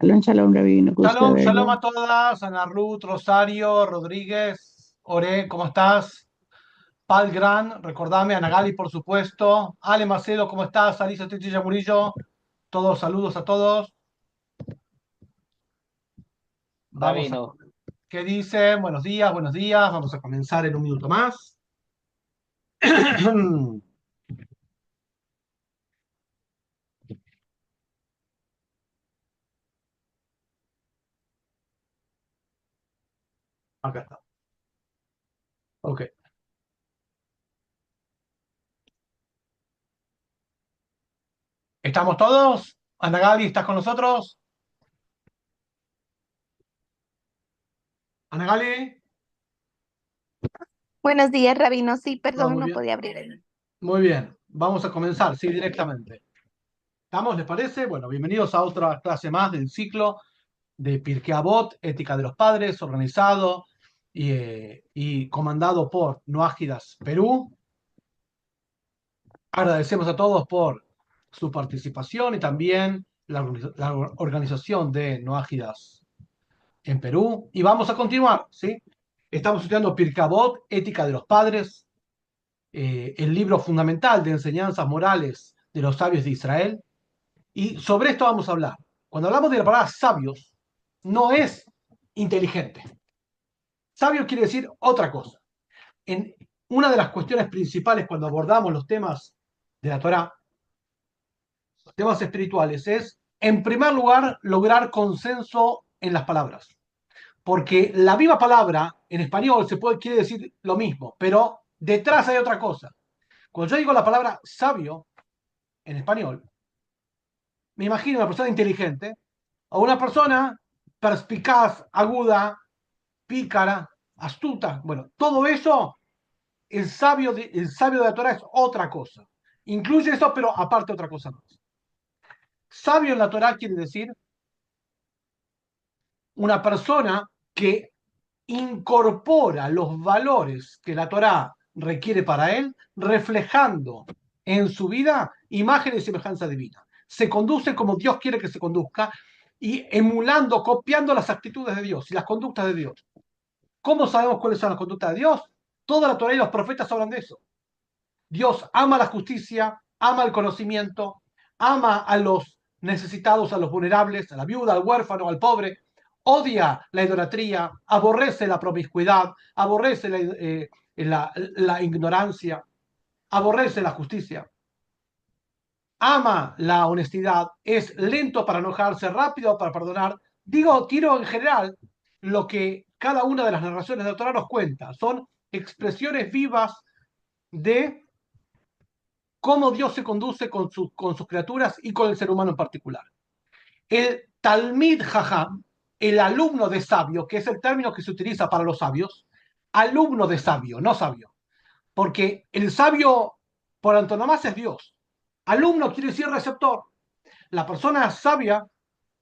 Shalom, shalom, Rabino, gusto de Shalom, shalom verlo. a todas, Ana Ruth, Rosario, Rodríguez, Ore, ¿cómo estás? Pal Gran, recordame, Ana Gali, por supuesto, Ale Macedo, ¿cómo estás? Alicia Trinchilla Murillo, todos saludos a todos. Vamos a, Rabino, ¿qué dicen? Buenos días, vamos a comenzar en un minuto más. Acá está, ok. ¿Estamos todos? Ana Gali, ¿estás con nosotros? Ana Gali, Buenos días, Rabino. Sí, todo perdón, muy no bien. podía abrir el... Muy bien, vamos a comenzar, sí, directamente. ¿Estamos? ¿Les parece? Bueno, bienvenidos a otra clase más del ciclo de Pirkei Avot, Ética de los Padres, organizado y comandado por Noágidas Perú. Agradecemos a todos por su participación y también la organización de Noágidas en Perú. Y vamos a continuar, ¿sí? Estamos estudiando Pirkei Avot, Ética de los Padres, el libro fundamental de enseñanzas morales de los sabios de Israel. Y sobre esto vamos a hablar. Cuando hablamos de la palabra sabios, no es inteligente. Sabio quiere decir otra cosa. En una de las cuestiones principales cuando abordamos los temas de la Torá, los temas espirituales, es, en primer lugar, lograr consenso en las palabras. Porque la misma palabra en español quiere decir lo mismo, pero detrás hay otra cosa. Cuando yo digo la palabra sabio en español, me imagino una persona inteligente o una persona perspicaz, aguda, pícara, astuta. Bueno, todo eso el sabio de la Torah es otra cosa. Incluye eso, pero aparte otra cosa más. Sabio en la Torah quiere decir una persona que incorpora los valores que la Torah requiere para él, reflejando en su vida imagen y semejanza divina. Se conduce como Dios quiere que se conduzca y emulando, copiando las actitudes de Dios y las conductas de Dios. ¿Cómo sabemos cuáles son las conductas de Dios? Toda la Torah y los profetas hablan de eso. Dios ama la justicia, ama el conocimiento, ama a los necesitados, a los vulnerables, a la viuda, al huérfano, al pobre, odia la idolatría, aborrece la promiscuidad, aborrece la ignorancia, aborrece la justicia, ama la honestidad, es lento para enojarse, rápido para perdonar. Digo, tiro en general lo que cada una de las narraciones de la Torah nos cuenta. Son expresiones vivas de cómo Dios se conduce con sus criaturas y con el ser humano en particular. El Talmid Jajam, el alumno de sabio, que es el término que se utiliza para los sabios, alumno de sabio, no sabio, porque el sabio por antonomasia es Dios. Alumno quiere decir receptor. La persona sabia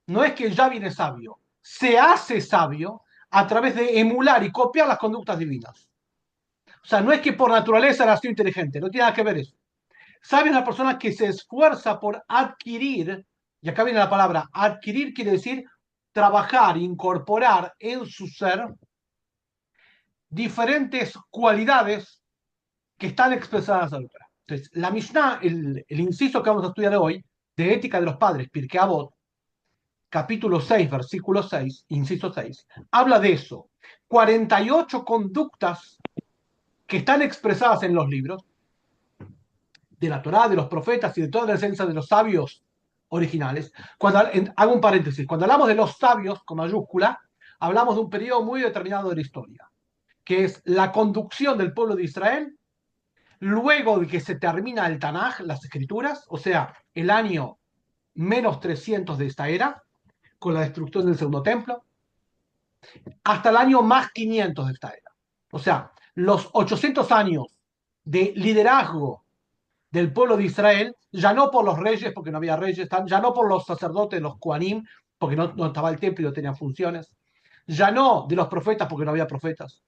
no es que ya viene sabio, se hace sabio a través de emular y copiar las conductas divinas. O sea, no es que por naturaleza nació inteligente, no tiene nada que ver eso. Sabio es la persona que se esfuerza por adquirir, y acá viene la palabra, adquirir quiere decir trabajar, incorporar en su ser diferentes cualidades que están expresadas en la Torah. Entonces, la Mishnah, el inciso que vamos a estudiar hoy, de Ética de los Padres, Pirkei Avot, capítulo 6, versículo 6, inciso 6, habla de eso. 48 conductas que están expresadas en los libros de la Torá, de los profetas y de toda la esencia de los sabios originales. Hago un paréntesis, cuando hablamos de los sabios con mayúscula, hablamos de un periodo muy determinado de la historia, que es la conducción del pueblo de Israel luego de que se termina el Tanaj, las escrituras, o sea, el año menos 300 de esta era, con la destrucción del segundo templo, hasta el año más 500 de esta era. O sea, los 800 años de liderazgo del pueblo de Israel, ya no por los reyes, porque no había reyes, ya no por los sacerdotes, los Koanim, porque no estaba el templo y no tenían funciones, ya no de los profetas, porque no había profetas,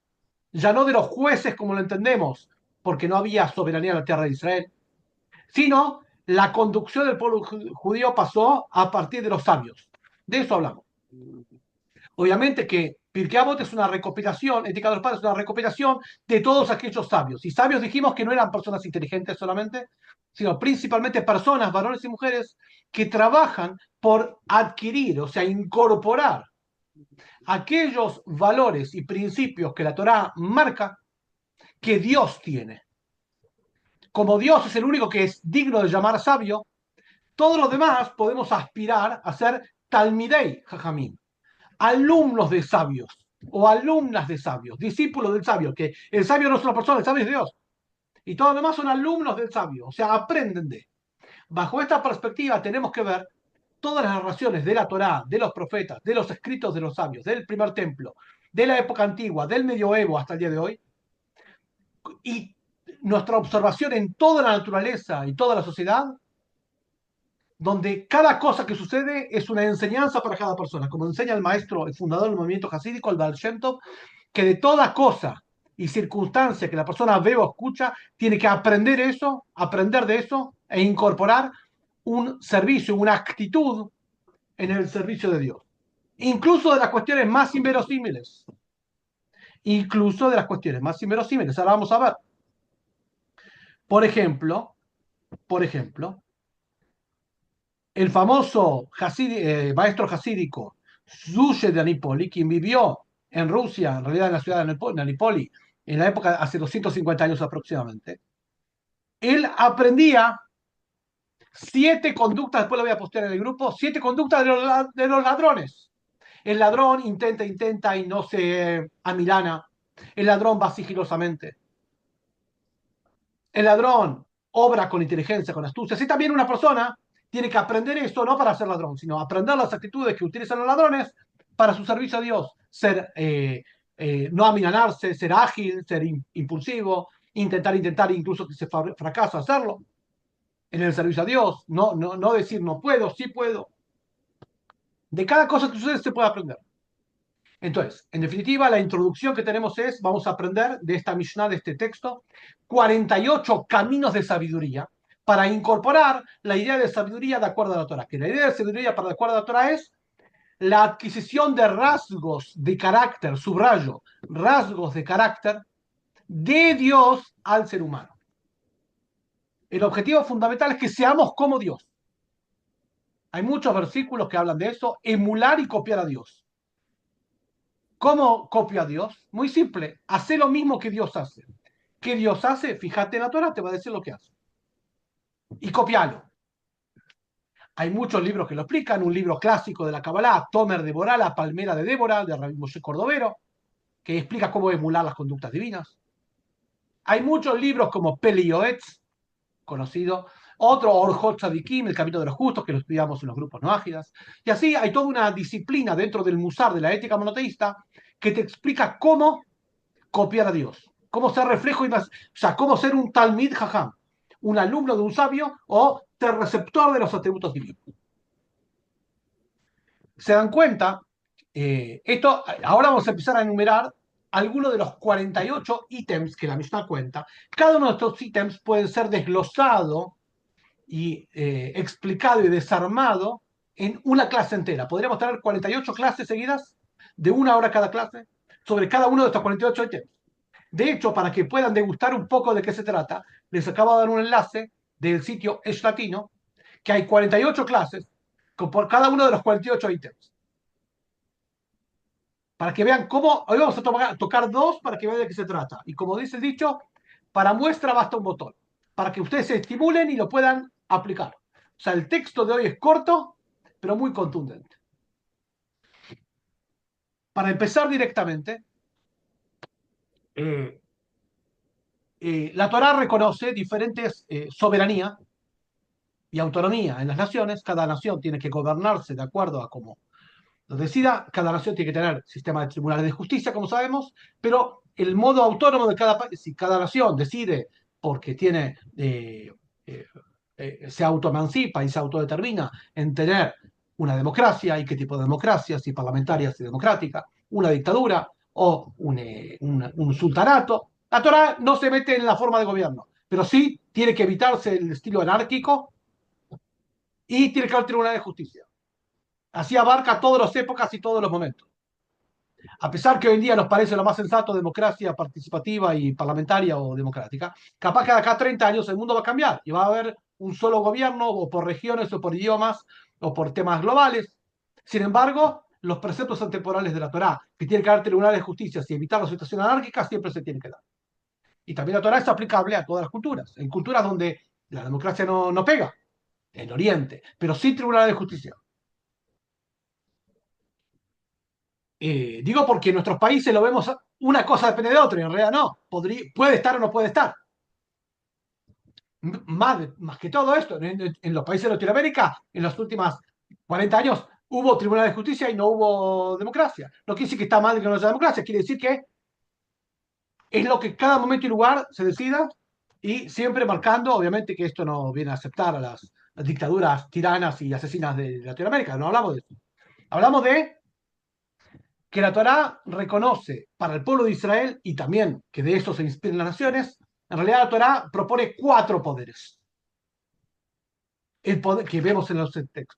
ya no de los jueces, como lo entendemos, porque no había soberanía en la tierra de Israel, sino la conducción del pueblo judío pasó a partir de los sabios. De eso hablamos. Obviamente que Pirkei Avot es una recopilación, Ética de los Padres es una recopilación de todos aquellos sabios. Y sabios dijimos que no eran personas inteligentes solamente, sino principalmente personas, varones y mujeres, que trabajan por adquirir, o sea, incorporar aquellos valores y principios que la Torá marca que Dios tiene. Como Dios es el único que es digno de llamar sabio, todos los demás podemos aspirar a ser Talmidei Jajamim, alumnos de sabios o alumnas de sabios, discípulos del sabio, que el sabio no es una persona, el sabio es Dios. Y todos los demás son alumnos del sabio, o sea, aprenden de. Bajo esta perspectiva tenemos que ver todas las narraciones de la Torá, de los profetas, de los escritos de los sabios, del primer templo, de la época antigua, del medioevo hasta el día de hoy, y nuestra observación en toda la naturaleza y toda la sociedad, donde cada cosa que sucede es una enseñanza para cada persona, como enseña el maestro, el fundador del movimiento hasídico, el Baal Shem Tov, que de toda cosa y circunstancia que la persona ve o escucha, tiene que aprender eso, aprender de eso e incorporar un servicio, una actitud en el servicio de Dios. Incluso de las cuestiones más inverosímiles. Incluso de las cuestiones más inverosímiles. Ahora vamos a ver. Por ejemplo, el famoso maestro hasídico Zuje de Anipoli, quien vivió en Rusia, en realidad en la ciudad de Anipoli, en la época hace 250 años aproximadamente, él aprendía 7 conductas, después lo voy a postear en el grupo, 7 conductas de los ladrones. El ladrón intenta y no se amilana. El ladrón va sigilosamente. El ladrón obra con inteligencia, con astucia. Así también una persona tiene que aprender esto, no para ser ladrón, sino aprender las actitudes que utilizan los ladrones para su servicio a Dios. No amilanarse, ser ágil, ser impulsivo, intentar, incluso que se fracasa hacerlo en el servicio a Dios. No decir no puedo, sí puedo. De cada cosa que sucede se puede aprender. Entonces, en definitiva, la introducción que tenemos es, vamos a aprender de esta Mishnah, de este texto, 48 caminos de sabiduría para incorporar la idea de sabiduría de acuerdo a la Torah. Que la idea de sabiduría para de acuerdo a la Torah es la adquisición de rasgos de carácter, subrayo, rasgos de carácter de Dios al ser humano. El objetivo fundamental es que seamos como Dios. Hay muchos versículos que hablan de eso, emular y copiar a Dios. ¿Cómo copio a Dios? Muy simple, hace lo mismo que Dios hace. ¿Qué Dios hace? Fíjate en la Torah, te va a decir lo que hace. Y copialo. Hay muchos libros que lo explican, un libro clásico de la Kabbalah, Tomer de Borá, la palmera de Débora, de Rabbi Moshe Cordovero, que explica cómo emular las conductas divinas. Hay muchos libros como Pele Yoetz, conocido, otro Orjot Tzadikim, el camino de los justos, que lo estudiamos en los grupos no ágidas. Y así hay toda una disciplina dentro del Musar, de la ética monoteísta, que te explica cómo copiar a Dios, cómo ser reflejo y más, o sea, cómo ser un Talmid Jajam, un alumno de un sabio o ser receptor de los atributos divinos. ¿Se dan cuenta? Ahora vamos a empezar a enumerar algunos de los 48 ítems que la Mishnah cuenta. Cada uno de estos ítems puede ser desglosado y explicado y desarmado en una clase entera. Podríamos tener 48 clases seguidas de 1 hora cada clase sobre cada uno de estos 48 ítems. De hecho, para que puedan degustar un poco de qué se trata, les acabo de dar un enlace del sitio Es Latino, que hay 48 clases por cada uno de los 48 ítems. Para que vean cómo, hoy vamos a tocar dos para que vean de qué se trata. Y como dice el dicho, para muestra basta un botón, para que ustedes se estimulen y lo puedan aplicar. O sea, el texto de hoy es corto, pero muy contundente. Para empezar directamente, eh, la Torá reconoce diferentes soberanías y autonomía en las naciones. Cada nación tiene que gobernarse de acuerdo a cómo lo decida. Cada nación tiene que tener sistema de tribunales de justicia, como sabemos, pero el modo autónomo de cada país, si cada nación decide porque tiene, se autoemancipa y se autodetermina en tener una democracia y qué tipo de democracia, si parlamentaria, si democrática, una dictadura o un sultanato. La Torah no se mete en la forma de gobierno, pero sí tiene que evitarse el estilo anárquico y tiene que haber tribunal de justicia. Así abarca todas las épocas y todos los momentos. A pesar que hoy en día nos parece lo más sensato democracia participativa y parlamentaria o democrática, capaz que de acá a 30 años el mundo va a cambiar y va a haber un solo gobierno o por regiones o por idiomas o por temas globales. Sin embargo, los preceptos atemporales de la Torá, que tiene que haber tribunales de justicia y evitar la situación anárquica, siempre se tienen que dar. Y también la Torá es aplicable a todas las culturas. En culturas donde la democracia no pega, en Oriente, pero sí tribunales de justicia. Digo porque en nuestros países lo vemos, una cosa depende de otra, y en realidad no. Puede estar o no puede estar. Más que todo esto, en los países de Latinoamérica, en los últimos 40 años, hubo tribunal de justicia y no hubo democracia. No quiere decir que está mal que no haya democracia, quiere decir que es lo que cada momento y lugar se decida y siempre marcando, obviamente, que esto no viene a aceptar a las dictaduras tiranas y asesinas de Latinoamérica. No hablamos de eso. Hablamos de que la Torá reconoce para el pueblo de Israel y también que de eso se inspiran las naciones. En realidad la Torá propone cuatro poderes. El poder que vemos en los textos.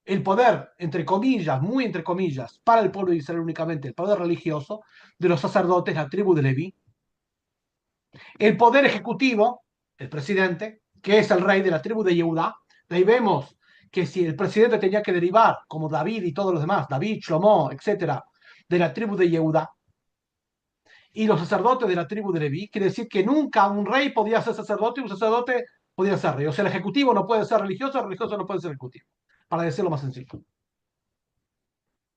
El poder, entre comillas, muy entre comillas, para el pueblo de Israel únicamente, el poder religioso de los sacerdotes, la tribu de Leví. El poder ejecutivo, el presidente, que es el rey de la tribu de Yehudá. De ahí vemos que si el presidente tenía que derivar, como David y todos los demás, David, Shlomo, etcétera, de la tribu de Yehudá, y los sacerdotes de la tribu de Leví, quiere decir que nunca un rey podía ser sacerdote y un sacerdote podía ser rey. O sea, el ejecutivo no puede ser religioso, el religioso no puede ser ejecutivo, para decirlo más sencillo.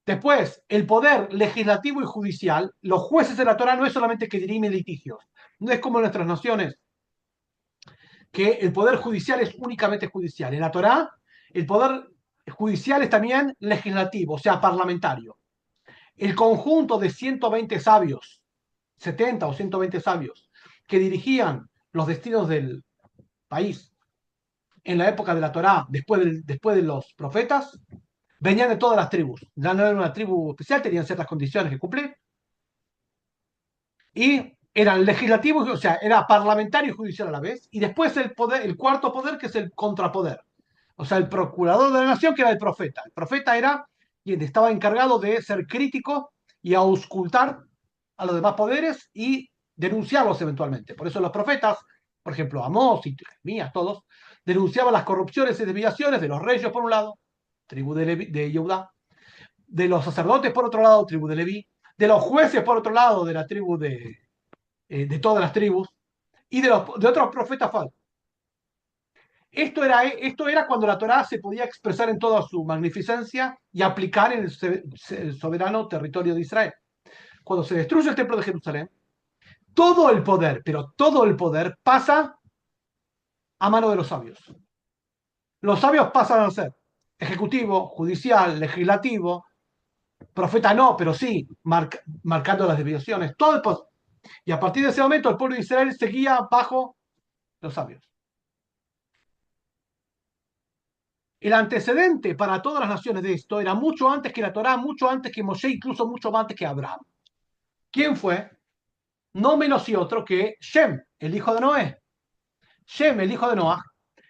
Después, el poder legislativo y judicial, los jueces de la Torah no es solamente que dirimen litigios, no es como en nuestras naciones, que el poder judicial es únicamente judicial. En la Torah, el poder judicial es también legislativo, o sea, parlamentario. El conjunto de 120 sabios, 70 o 120 sabios, que dirigían los destinos del país en la época de la Torá, después de los profetas, venían de todas las tribus. Ya no era una tribu especial, tenían ciertas condiciones que cumplir. Y eran legislativos, o sea, era parlamentario y judicial a la vez. Y después el cuarto poder, que es el contrapoder. O sea, el procurador de la nación, que era el profeta. El profeta era quien estaba encargado de ser crítico y auscultar a los demás poderes y denunciarlos eventualmente. Por eso los profetas, por ejemplo, Amós y Jeremías, todos, denunciaban las corrupciones y desviaciones de los reyes por un lado, tribu de Yehudá, de los sacerdotes por otro lado, tribu de Leví, de los jueces por otro lado, de la tribu de todas las tribus, y de otros profetas falsos. Esto era cuando la Torá se podía expresar en toda su magnificencia y aplicar en el soberano territorio de Israel. Cuando se destruye el templo de Jerusalén, todo el poder, pero todo el poder pasa a mano de los sabios. Los sabios pasan a ser ejecutivo, judicial, legislativo, profeta no, pero sí, marcando las desviaciones, todo el poder. Y a partir de ese momento el pueblo de Israel seguía bajo los sabios. El antecedente para todas las naciones de esto era mucho antes que la Torá, mucho antes que Moshe, incluso mucho antes que Abraham. ¿Quién fue? No menos y otro que Shem, el hijo de Noé. Shem, el hijo de Noah,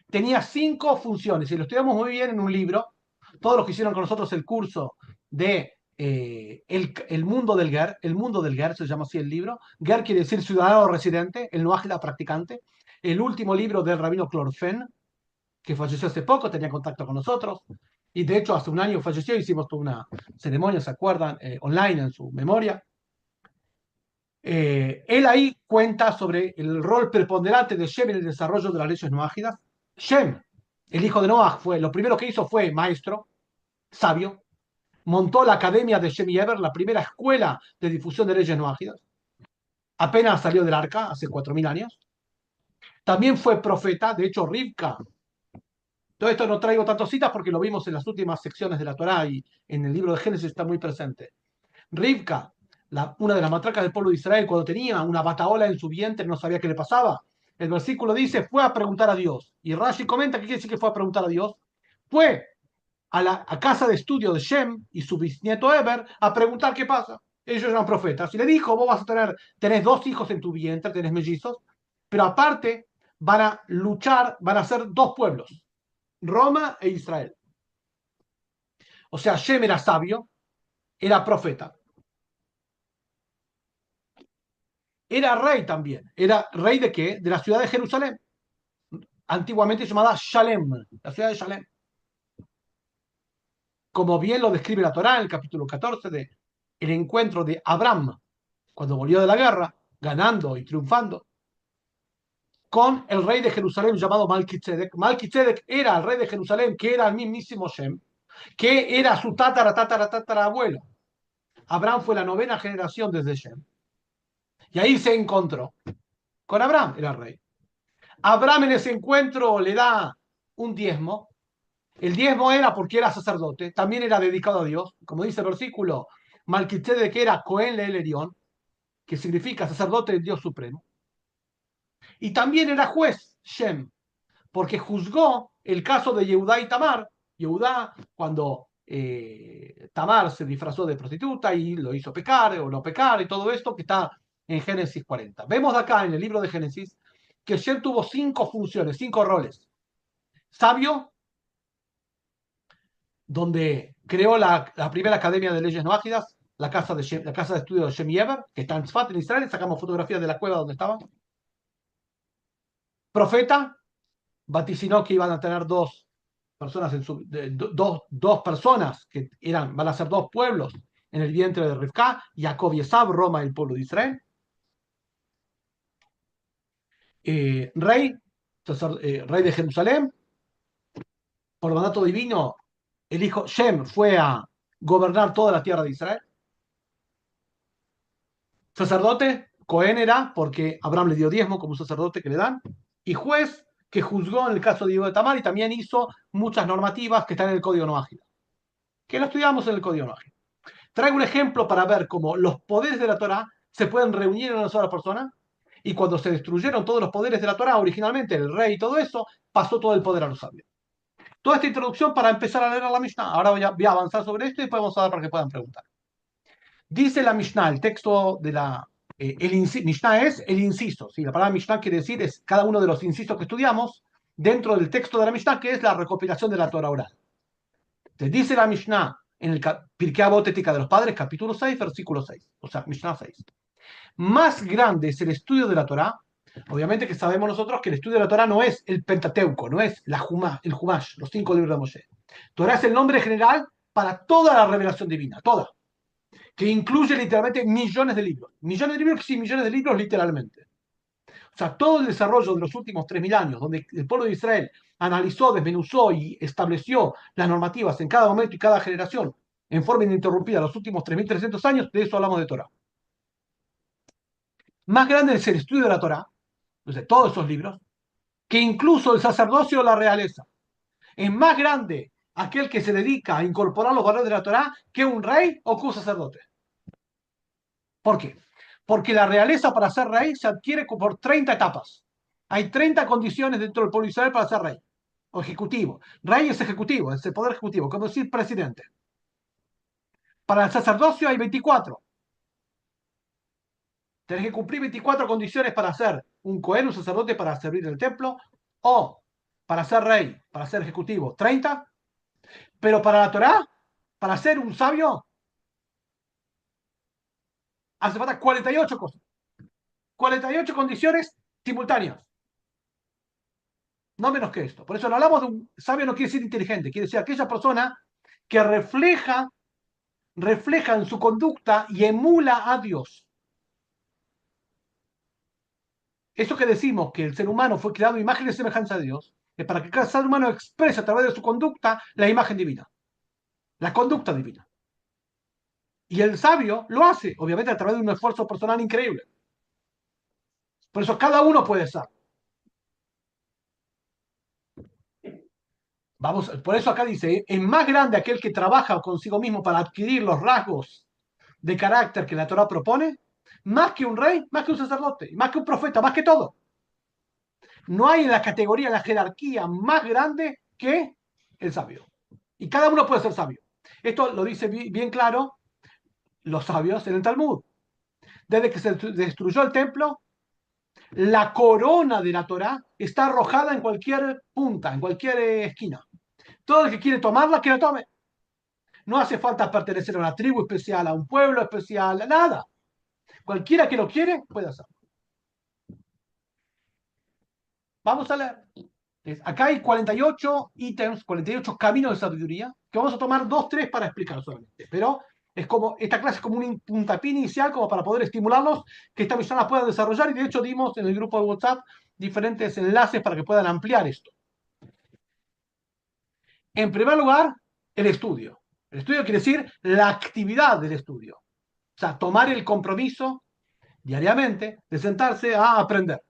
tenía 5 funciones y lo estudiamos muy bien en un libro. Todos los que hicieron con nosotros el curso de el mundo del Ger, el mundo del Ger se llama así el libro. Ger quiere decir ciudadano residente, el Noah la practicante. El último libro del rabino Clorfen, que falleció hace poco, tenía contacto con nosotros. Y de hecho, hace un año falleció, hicimos toda una ceremonia, ¿se acuerdan? Online en su memoria. Él ahí cuenta sobre el rol preponderante de Shem en el desarrollo de las leyes noágidas. Shem, el hijo de Noah, lo primero que hizo fue maestro, sabio, montó la academia de Shem y Eber, la primera escuela de difusión de leyes noágidas. Apenas salió del arca, hace 4000 años. También fue profeta, de hecho, Rivka. Todo esto no traigo tantas citas porque lo vimos en las últimas secciones de la Torá y en el libro de Génesis está muy presente. Rivka, una de las matracas del pueblo de Israel, cuando tenía una bataola en su vientre, no sabía qué le pasaba. El versículo dice, fue a preguntar a Dios. Y Rashi comenta que quiere decir que fue a preguntar a Dios. Fue a casa de estudio de Shem y su bisnieto Eber a preguntar qué pasa. Ellos eran profetas. Y le dijo, vos vas a tenés 2 hijos en tu vientre, tenés mellizos, pero aparte van a luchar, van a ser 2 pueblos, Roma e Israel. O sea, Shem era sabio, era profeta, era rey también. ¿Era rey de qué? De la ciudad de Jerusalén, antiguamente llamada Shalem, la ciudad de Shalem. Como bien lo describe la Torá en el capítulo 14 de el encuentro de Abraham cuando volvió de la guerra, ganando y triunfando, con el rey de Jerusalén llamado Malquisedec. Malquisedec era el rey de Jerusalén, que era el mismísimo Shem, que era su tatara abuelo. Abraham fue la novena generación desde Shem. Y ahí se encontró con Abraham, era el rey. Abraham en ese encuentro le da un diezmo. El diezmo era porque era sacerdote, también era dedicado a Dios. Como dice el versículo, Malquisedec era Cohen Leel Elión, que significa sacerdote del Dios Supremo. Y también era juez, Shem, porque juzgó el caso de Yehudá y Tamar. Yehudá, cuando Tamar se disfrazó de prostituta y lo hizo pecar o no pecar y todo esto que está en Génesis 40. Vemos acá en el libro de Génesis que Shem tuvo 5 funciones, 5 roles. Sabio, donde creó la primera academia de leyes noágidas, la casa de estudio de Shem Yever, que está en Tzfat, en Israel. Sacamos fotografías de la cueva donde estaba. Profeta, vaticinó que iban a tener personas dos personas que van a ser 2 pueblos en el vientre de Rivka, Jacob y Esab, Roma y el pueblo de Israel. Rey, rey de Jerusalén, por mandato divino, el hijo Shem fue a gobernar toda la tierra de Israel. Sacerdote, Cohen era, porque Abraham le dio diezmo como sacerdote que le dan. Y juez, que juzgó en el caso de Diego de Tamar y también hizo muchas normativas que están en el Código Noágido, que lo estudiamos en el Código Noágido. Traigo un ejemplo para ver cómo los poderes de la Torah se pueden reunir en una sola persona. Y cuando se destruyeron todos los poderes de la Torah, originalmente el rey y todo eso, pasó todo el poder a los sabios. Toda esta introducción para empezar a leer la Mishnah. Ahora voy a avanzar sobre esto y después vamos a dar para que puedan preguntar. Dice la Mishnah, el texto de la... Mishnah es el inciso. ¿Sí? La palabra Mishnah quiere decir es cada uno de los incisos que estudiamos dentro del texto de la Mishnah, que es la recopilación de la Torah oral. Te dice la Mishnah en el Pirkei Avot Ética de los Padres, capítulo 6, versículo 6. O sea, Mishnah 6. Más grande es el estudio de la Torah. Obviamente que sabemos nosotros que el estudio de la Torah no es el Pentateuco, no es el Humash, los 5 libros de Moshe. Torah es el nombre general para toda la revelación divina, toda, que incluye literalmente millones de libros. Millones de libros, sí, millones de libros literalmente. O sea, todo el desarrollo de los últimos 3.000 años, donde el pueblo de Israel analizó, desmenuzó y estableció las normativas en cada momento y cada generación en forma ininterrumpida los últimos 3.300 años, de eso hablamos de Torah. Más grande es el estudio de la Torah, de todos esos libros, que incluso el sacerdocio o la realeza. Es más grande aquel que se dedica a incorporar los valores de la Torah que un rey o que un sacerdote. ¿Por qué? Porque la realeza para ser rey se adquiere por 30 etapas. Hay 30 condiciones dentro del pueblo de Israel para ser rey o ejecutivo. Rey es ejecutivo, es el poder ejecutivo, como decir presidente. Para el sacerdocio hay 24. Tenés que cumplir 24 condiciones para ser un cohen, un sacerdote, para servir en el templo, o para ser rey, para ser ejecutivo, 30. Pero para la Torá, para ser un sabio, hace falta 48 cosas. 48 condiciones simultáneas. No menos que esto. Por eso no hablamos de un sabio, no quiere decir inteligente, quiere decir aquella persona que refleja en su conducta y emula a Dios. Eso que decimos que el ser humano fue creado a imagen y semejanza de Dios, es para que cada ser humano exprese a través de su conducta la imagen divina, la conducta divina. Y el sabio lo hace, obviamente, a través de un esfuerzo personal increíble. Por eso cada uno puede ser. Vamos, por eso acá dice, es más grande aquel que trabaja consigo mismo para adquirir los rasgos de carácter que la Torah propone, más que un rey, más que un sacerdote, más que un profeta, más que todo. No hay en la categoría, en la jerarquía más grande que el sabio. Y cada uno puede ser sabio. Esto lo dice bien claro los sabios en el Talmud. Desde que se destruyó el templo, la corona de la Torah está arrojada en cualquier punta, en cualquier esquina. Todo el que quiere tomarla, que la tome. No hace falta pertenecer a una tribu especial, a un pueblo especial, a nada. Cualquiera que lo quiere puede hacerlo. Vamos a leer. Acá hay 48 ítems, 48 caminos de sabiduría, que vamos a tomar dos, tres para explicar solamente. Pero es como, esta clase es como un puntapié inicial como para poder estimularlos, que esta misión la puedan desarrollar, y de hecho dimos en el grupo de WhatsApp diferentes enlaces para que puedan ampliar esto. En primer lugar, el estudio. El estudio quiere decir la actividad del estudio. O sea, tomar el compromiso diariamente de sentarse a aprender.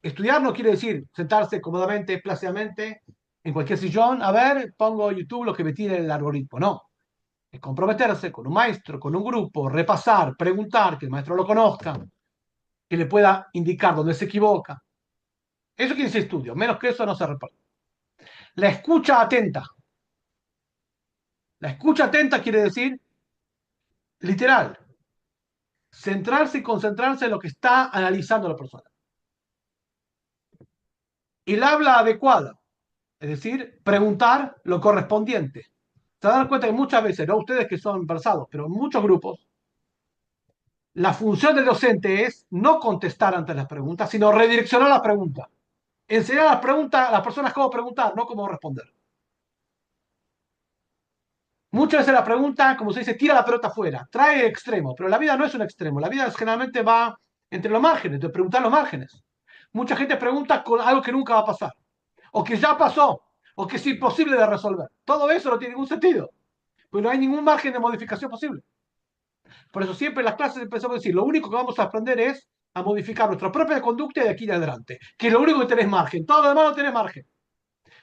Estudiar no quiere decir sentarse cómodamente, plácidamente, en cualquier sillón, a ver, pongo YouTube lo que me tire el algoritmo. No, es comprometerse con un maestro, con un grupo, repasar, preguntar, que el maestro lo conozca, que le pueda indicar dónde se equivoca. Eso quiere decir estudio, menos que eso no se reparte. La escucha atenta. La escucha atenta quiere decir, literal, centrarse y concentrarse en lo que está analizando la persona. El habla adecuada, es decir, preguntar lo correspondiente. Se dan cuenta que muchas veces, no ustedes que son versados, pero en muchos grupos, la función del docente es no contestar ante las preguntas, sino redireccionar la pregunta. Enseñar a las personas cómo preguntar, no cómo responder. Muchas veces la pregunta, como se dice, tira la pelota afuera, trae el extremo, pero la vida no es un extremo, la vida generalmente va entre los márgenes, de preguntar los márgenes. Mucha gente pregunta con algo que nunca va a pasar, o que ya pasó, o que es imposible de resolver. Todo eso no tiene ningún sentido, pues no hay ningún margen de modificación posible. Por eso siempre en las clases empezamos a decir, lo único que vamos a aprender es a modificar nuestra propia conducta de aquí en adelante, que lo único que tenés margen, todo lo demás no tenés margen.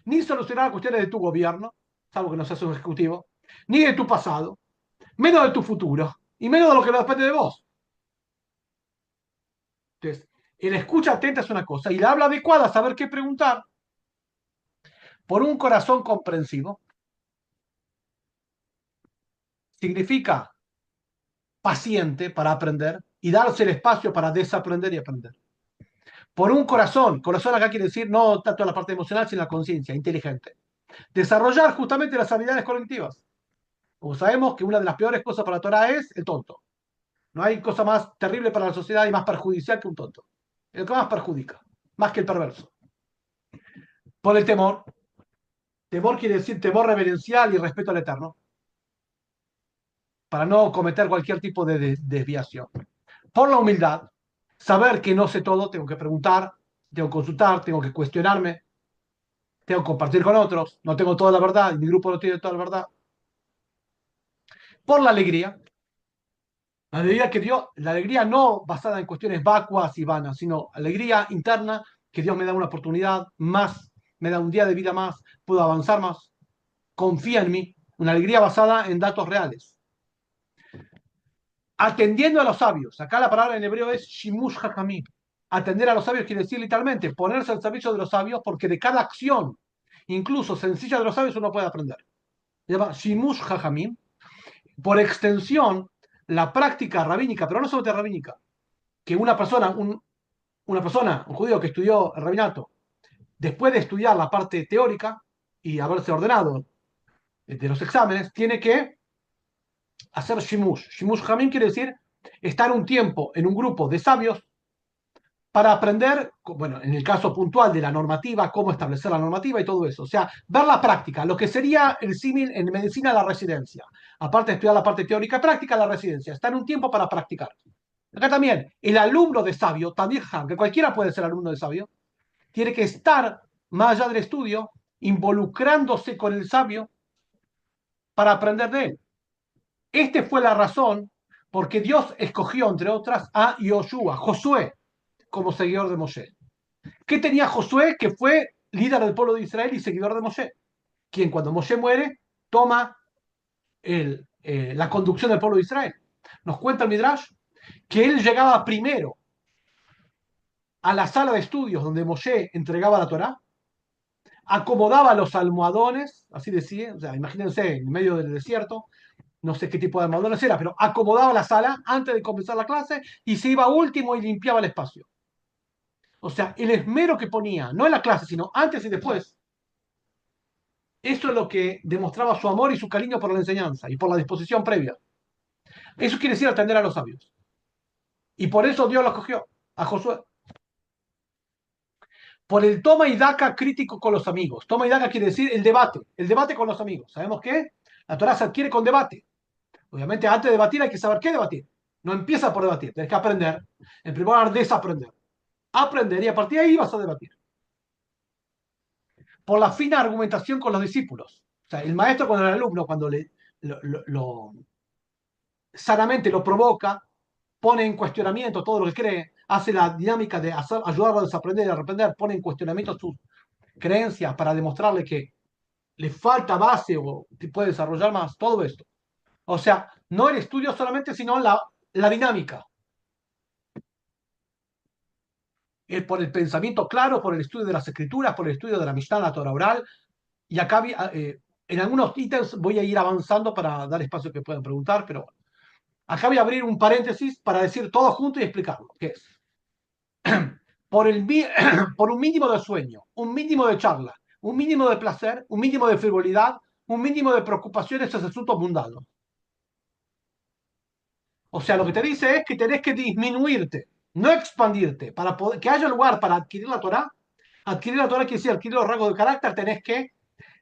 Ni solucionar cuestiones de tu gobierno, salvo que no seas un ejecutivo, ni de tu pasado, menos de tu futuro, y menos de lo que no depende de vos. Entonces, el escucha atenta es una cosa, y la habla adecuada, saber qué preguntar, por un corazón comprensivo, significa paciente para aprender y darse el espacio para desaprender y aprender. Por un corazón, corazón acá quiere decir no tanto la parte emocional, sino la conciencia, inteligente. Desarrollar justamente las habilidades colectivas. Como sabemos que una de las peores cosas para la Torah es el tonto. No hay cosa más terrible para la sociedad y más perjudicial que un tonto. El que más perjudica, más que el perverso. Por el temor. Temor quiere decir temor reverencial y respeto al Eterno, para no cometer cualquier tipo de desviación. Por la humildad, saber que no sé todo, tengo que preguntar, tengo que consultar, tengo que cuestionarme, tengo que compartir con otros, no tengo toda la verdad, y mi grupo no tiene toda la verdad. Por la alegría que Dios, la alegría no basada en cuestiones vacuas y vanas, sino alegría interna, que Dios me da una oportunidad más, me da un día de vida más, puedo avanzar más, confía en mí, una alegría basada en datos reales. Atendiendo a los sabios, acá la palabra en hebreo es shimush hakamim. Atender a los sabios quiere decir literalmente ponerse al servicio de los sabios, porque de cada acción, incluso sencilla de los sabios, uno puede aprender. Se llama shimush hakamim. Por extensión, la práctica rabínica, pero no solamente rabínica, que una persona, un judío que estudió el rabinato, después de estudiar la parte teórica y haberse ordenado de los exámenes, tiene que hacer shimush. Shimush hamim quiere decir estar un tiempo en un grupo de sabios para aprender, bueno, en el caso puntual de la normativa, cómo establecer la normativa y todo eso. O sea, ver la práctica, lo que sería el símil en medicina, la residencia. Aparte de estudiar la parte teórica práctica, la residencia. Estar un tiempo para practicar. Acá también, el alumno de sabio, también, que cualquiera puede ser alumno de sabio, tiene que estar, más allá del estudio, involucrándose con el sabio para aprender de él. Esta fue la razón porque Dios escogió, entre otras, a Yoshua, Josué, como seguidor de Moshe. ¿Qué tenía Josué? Que fue líder del pueblo de Israel y seguidor de Moshe, quien cuando Moshe muere toma la conducción del pueblo de Israel. Nos cuenta el Midrash que él llegaba primero a la sala de estudios donde Moshe entregaba la Torá, acomodaba los almohadones, así decía, o sea, imagínense, en medio del desierto, no sé qué tipo de almohadones era, pero acomodaba la sala antes de comenzar la clase y se iba último y limpiaba el espacio. O sea, el esmero que ponía, no en la clase, sino antes y después, Eso es lo que demostraba su amor y su cariño por la enseñanza y por la disposición previa. Eso quiere decir atender a los sabios. Y por eso Dios lo escogió a Josué. Por el toma y daca crítico con los amigos. Toma y daca quiere decir el debate con los amigos. ¿Sabemos qué? La Torah se adquiere con debate. Obviamente, antes de debatir hay que saber qué debatir. No empieza por debatir, tienes que aprender. En primer lugar, desaprender. Aprender y a partir de ahí vas a debatir. Por la fina argumentación con los discípulos. O sea, el maestro con el alumno, cuando sanamente lo provoca, pone en cuestionamiento todo lo que cree, hace la dinámica de ayudarlo a desaprender y a aprender, pone en cuestionamiento sus creencias para demostrarle que le falta base o puede desarrollar más, todo esto. O sea, no el estudio solamente, sino la dinámica. Por el pensamiento claro, por el estudio de las escrituras, por el estudio de la Mishnah, la Torah oral. Y acá en algunos ítems voy a ir avanzando para dar espacio que puedan preguntar, pero acá voy a abrir un paréntesis para decir todo junto y explicarlo. ¿Qué es? Por, el, por un mínimo de sueño, un mínimo de charla, un mínimo de placer, un mínimo de frivolidad, un mínimo de preocupaciones es asuntos mundanos. O sea, lo que te dice es que tenés que disminuirte, no expandirte. Para poder, que haya lugar para adquirir la Torah quiere decir adquirir los rasgos de carácter, tenés que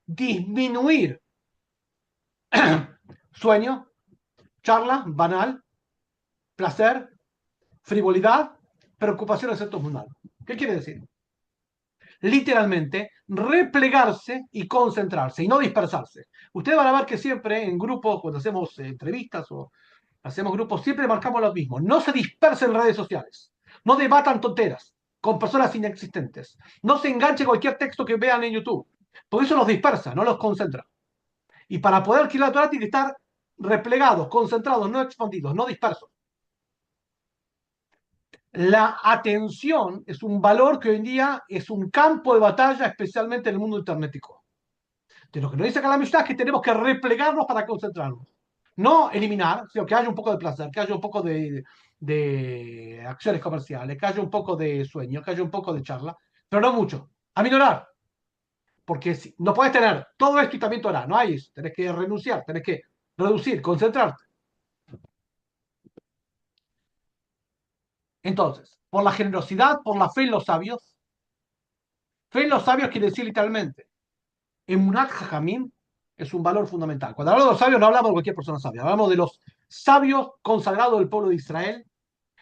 disminuir sueño, charla, banal, placer, frivolidad, preocupación de asuntos mundanos. ¿Qué quiere decir? Literalmente, replegarse y concentrarse y no dispersarse. Ustedes van a ver que siempre en grupos, cuando hacemos entrevistas o hacemos grupos, siempre marcamos lo mismo. No se dispersen en redes sociales. No debatan tonteras con personas inexistentes. No se enganche cualquier texto que vean en YouTube. Porque eso los dispersa, no los concentra. Y para poder adquirir la Torah tiene que estar replegados, concentrados, no expandidos, no dispersos. La atención es un valor que hoy en día es un campo de batalla, especialmente en el mundo internetico. De lo que nos dice acá la Mishnah es que tenemos que replegarnos para concentrarnos. No eliminar, sino que haya un poco de placer, que haya un poco de acciones comerciales, que haya un poco de sueño, que haya un poco de charla, pero no mucho. Aminorar, porque si, no puedes tener todo esto y también Torah, no hay eso. Tenés que renunciar, tenés que reducir, concentrarte. Entonces, por la generosidad, por la fe en los sabios, fe en los sabios quiere decir literalmente, Emunat Jajamim es un valor fundamental. Cuando hablamos de los sabios no hablamos de cualquier persona sabia, hablamos de los sabios consagrados del pueblo de Israel,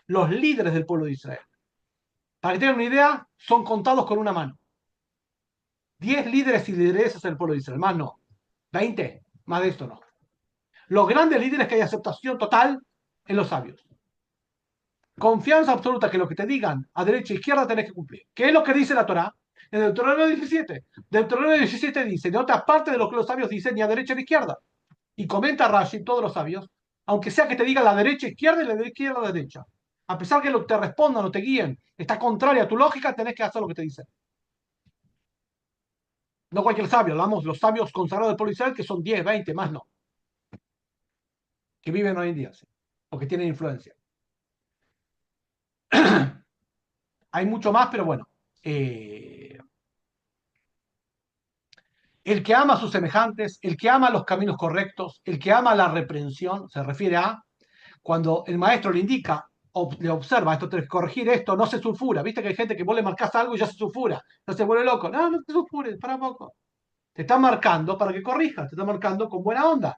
los líderes del pueblo de Israel. Para que tengan una idea, son contados con una mano. 10 líderes y lideresas del pueblo de Israel, más no. 20, más de esto no. Los grandes líderes que hay aceptación total en los sabios. Confianza absoluta que lo que te digan a derecha e izquierda tenés que cumplir. ¿Qué es lo que dice la Torá? En Deuteronomio 17. Deuteronomio 17 dice, de otra parte de lo que los sabios dicen, ni a derecha ni a izquierda. Y comenta Rashi, todos los sabios, aunque sea que te diga la derecha izquierda y la izquierda derecha. A pesar que lo que te respondan o te guíen está contraria a tu lógica, tenés que hacer lo que te dicen. No cualquier sabio, hablamos los sabios consagrados del pueblo de Israel, que son 10, 20, más no. Que viven hoy en día, ¿sí? O que tienen influencia. Hay mucho más, pero bueno. El que ama a sus semejantes, el que ama los caminos correctos, el que ama la reprensión, se refiere a cuando el maestro le indica, le observa, esto tienes que corregir esto, no se sulfura. Viste que hay gente que vos le marcas algo y ya se sulfura, ya se vuelve loco. No, no te sulfures, para poco. Te está marcando para que corrijas, te está marcando con buena onda.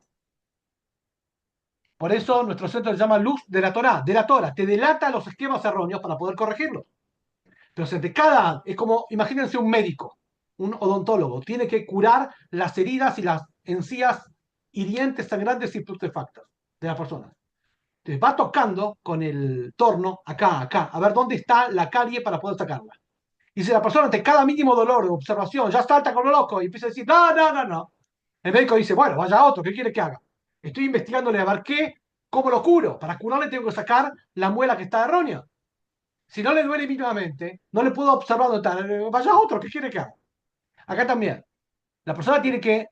Por eso nuestro centro se llama luz de la Torah, de la Torah. Te delata los esquemas erróneos para poder corregirlos. Entonces, de cada, es como, imagínense un médico, un odontólogo, tiene que curar las heridas y las encías hirientes, sangrantes y putrefactas de la persona. Entonces, va tocando con el torno, acá, acá, a ver dónde está la carie para poder sacarla. Y si la persona ante cada mínimo dolor de observación ya salta como loco y empieza a decir, no, no, no, no. El médico dice, bueno, vaya a otro, ¿qué quiere que haga? Estoy investigándole a ver qué, cómo lo curo. Para curarle tengo que sacar la muela que está errónea. Si no le duele mínimamente, no le puedo observar dónde está. Vaya a otro, ¿qué quiere que haga? Acá también. La persona tiene que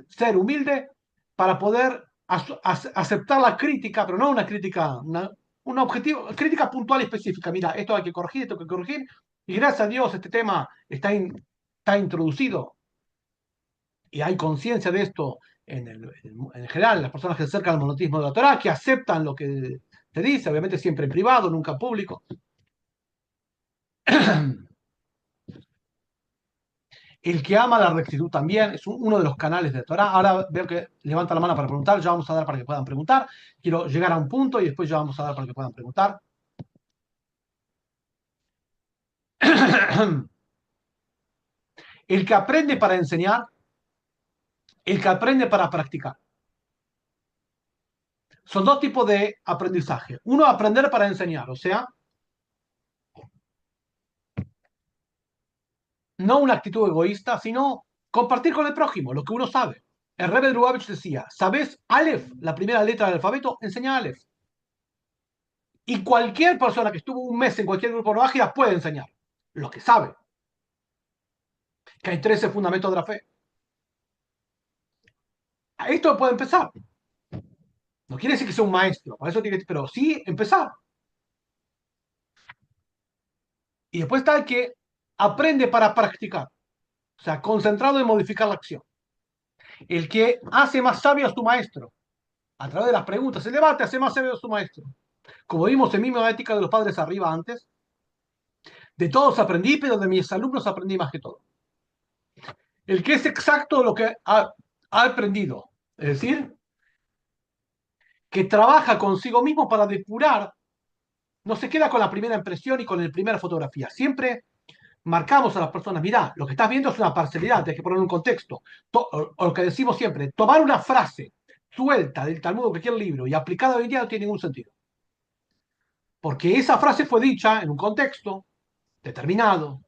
ser humilde para poder aceptar la crítica, pero no una crítica, una objetivo, crítica puntual y específica. Mira, esto hay que corregir, esto hay que corregir. Y gracias a Dios este tema está introducido y hay conciencia de esto en general, las personas que se acercan al monoteísmo de la Torá, que aceptan lo que te dice, obviamente siempre en privado, nunca en público. El que ama la rectitud también es uno de los canales de Torah. Ahora veo que levanta la mano para preguntar, ya vamos a dar para que puedan preguntar. Quiero llegar a un punto y después ya vamos a dar para que puedan preguntar. El que aprende para enseñar, el que aprende para practicar. Son dos tipos de aprendizaje. Uno, aprender para enseñar, o sea, no una actitud egoísta, sino compartir con el prójimo lo que uno sabe. El Rebbe Lubavitch decía, ¿sabes Aleph, la primera letra del alfabeto? Enseña Aleph. Y cualquier persona que estuvo un mes en cualquier grupo de ágida puede enseñar lo que sabe, que hay 13 fundamentos de la fe. Esto puede empezar. No quiere decir que sea un maestro, para eso tiene que, pero sí empezar. Y después está el que aprende para practicar, o sea, concentrado en modificar la acción. El que hace más sabio a su maestro, a través de las preguntas, el debate hace más sabio a su maestro. Como vimos en Misma Ética de los Padres arriba antes, de todos aprendí, pero de mis alumnos aprendí más que todo. El que es exacto lo que ha aprendido, es decir, que trabaja consigo mismo para depurar, no se queda con la primera impresión y con la primera fotografía. Siempre marcamos a las personas, mirá, lo que estás viendo es una parcialidad, tienes que poner un contexto. O lo que decimos siempre, tomar una frase suelta del Talmud o cualquier libro y aplicada hoy en día no tiene ningún sentido. Porque esa frase fue dicha en un contexto determinado,